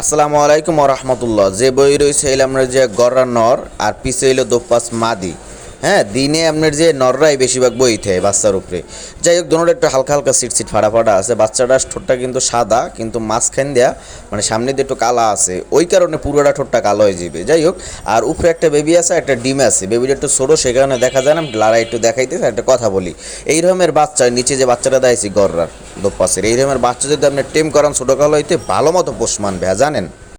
আসসালামু আলাইকুম রহমতুল্লাহ। যে বই রয়েছে এলে আপনার যে গররা নর আর পিছে হইলো দোপাস মাদি। হ্যাঁ, দিনে আপনার যে নররাই বেশিরভাগ বই থাকে বাচ্চার উপরে। যাই হোক, দোনোটা একটু হালকা হালকা সিট ফাটা ফাটা আছে। বাচ্চাটার ঠোঁটটা কিন্তু সাদা, কিন্তু মাঝখান দেয়া মানে সামনে দিয়ে একটু কালা আছে, ওই কারণে পুরোটা ঠোঁটটা কালো হয়ে যাবে। যাই হোক, আর উপরে একটা বেবি আছে, একটা ডিম আছে। বেবিটা একটু ছোটো, সে কারণে দেখা যায় না। লারা একটু দেখাইতেছে, একটা কথা বলি। এই রকমের বাচ্চা, নিচে যে বাচ্চাটা দেয়ছি গররার দোপাসের, এই রকমের বাচ্চা যদি আপনি টেম করান ছোটো কালো হইতে ভালো মতো পোষ মানবে, জানেন।